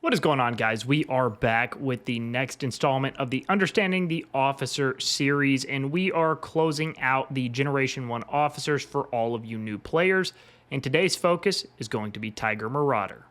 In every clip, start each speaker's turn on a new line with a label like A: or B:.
A: What is going on, guys? We are back with the next installment of the Understanding the Officer series, and we are closing out the Generation 1 officers for all of you new players. And today's focus is going to be Tiger Marauder.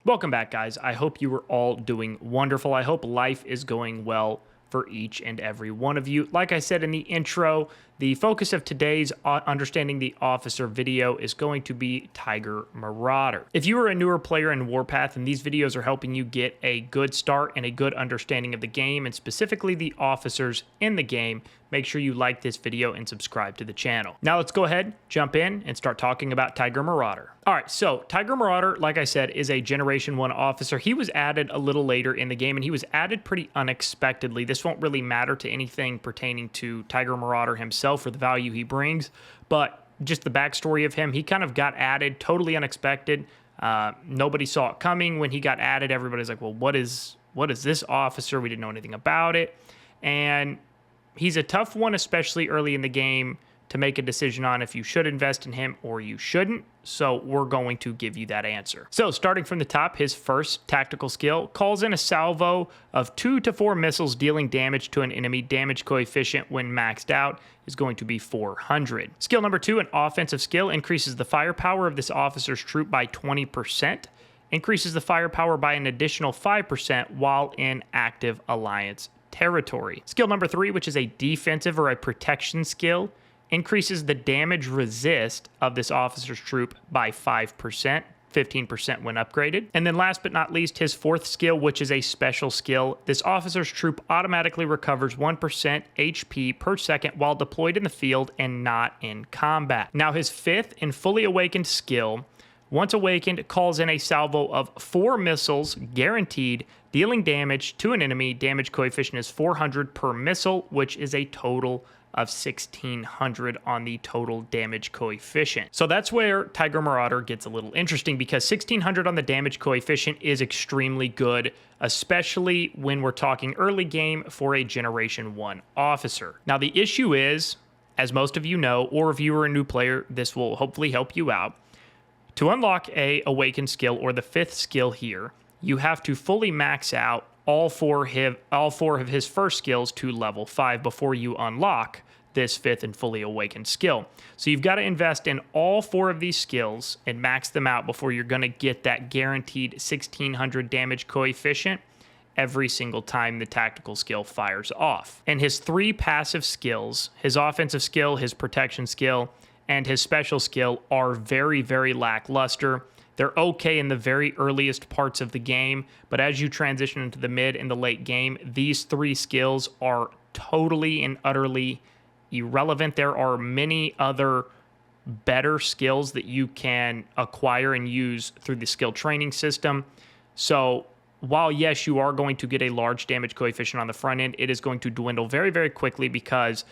A: Welcome back, guys. I hope you are all doing wonderful. I hope life is going well for each and every one of you. Like I said in the intro, the focus of today's Understanding the Officer video is going to be Tiger Marauder. If you are a newer player in Warpath and these videos are helping you get a good start and a good understanding of the game and specifically the officers in the game, make sure you like this video and subscribe to the channel. Now let's go ahead, jump in, and start talking about Tiger Marauder. All right, so Tiger Marauder, like I said, is a Generation 1 officer. He was added a little later in the game, and he was added pretty unexpectedly. This won't really matter to anything pertaining to Tiger Marauder himself or the value he brings, but just the backstory of him, he kind of got added totally unexpected. Nobody saw it coming. When he got added, everybody's like, well, what is this officer? We didn't know anything about it. And he's a tough one, especially early in the game, to make a decision on if you should invest in him or you shouldn't. So we're going to give you that answer. So starting from the top, his first tactical skill calls in a salvo of 2 to 4 missiles dealing damage to an enemy. Damage coefficient when maxed out is going to be 400. Skill number 2, an offensive skill, increases the firepower of this officer's troop by 20%. Increases the firepower by an additional 5% while in active alliance territory. Skill number 3, which is a defensive or a protection skill, increases the damage resist of this officer's troop by 5%, 15% when upgraded. And then last but not least, his fourth skill, which is a special skill. This officer's troop automatically recovers 1% HP per second while deployed in the field and not in combat. Now his fifth and fully awakened skill, once awakened, calls in a salvo of 4 missiles guaranteed, dealing damage to an enemy. Damage coefficient is 400 per missile, which is a total of 1600 on the total damage coefficient. So that's where Tiger Marauder gets a little interesting, because 1600 on the damage coefficient is extremely good, especially when we're talking early game for a Generation 1 officer. Now the issue is, as most of you know, or if you are a new player, this will hopefully help you out. To unlock a awakened skill, or the fifth skill here, you have to fully max out all four of his first skills to level 5 before you unlock this fifth and fully awakened skill. So you've got to invest in all 4 of these skills and max them out before you're going to get that guaranteed 1600 damage coefficient every single time the tactical skill fires off. And his 3 passive skills, his offensive skill, his protection skill, and his special skill, are very, very lackluster. They're okay in the very earliest parts of the game, but as you transition into the mid and the late game, these 3 skills are totally and utterly irrelevant. There are many other better skills that you can acquire and use through the skill training system. So while, yes, you are going to get a large damage coefficient on the front end, it is going to dwindle very, very quickly, because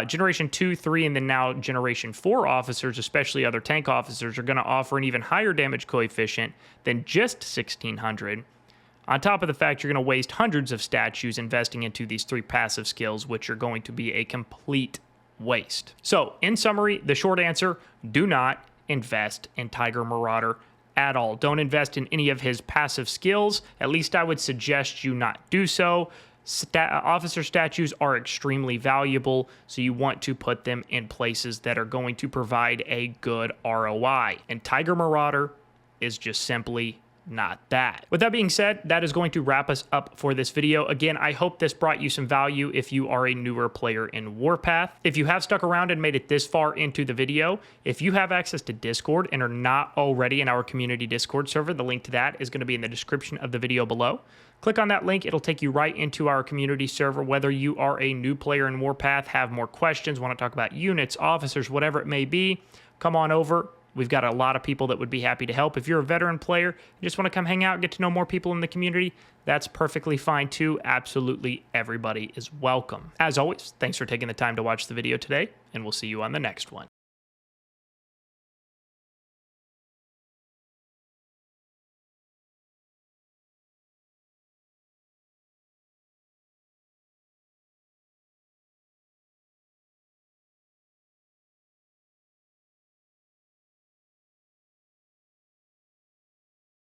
A: Generation 2, 3, and then now Generation 4 officers, especially other tank officers, are going to offer an even higher damage coefficient than just 1600. On top of the fact you're going to waste hundreds of statues investing into these 3 passive skills, which are going to be a complete waste. So, in summary, the short answer, do not invest in Tiger Marauder at all. Don't invest in any of his passive skills. At least I would suggest you not do so. Officer statues are extremely valuable, so you want to put them in places that are going to provide a good ROI. And Tiger Marauder is just simply not that. With that being said, that is going to wrap us up for this video. Again, I hope this brought you some value if you are a newer player in Warpath. If you have stuck around and made it this far into the video, if you have access to Discord and are not already in our community Discord server, the link to that is going to be in the description of the video below. Click on that link. It'll take you right into our community server. Whether you are a new player in Warpath, have more questions, want to talk about units, officers, whatever it may be, come on over. We've got a lot of people that would be happy to help. If you're a veteran player and just want to come hang out, get to know more people in the community, that's perfectly fine too. Absolutely everybody is welcome. As always, thanks for taking the time to watch the video today, and we'll see you on the next one.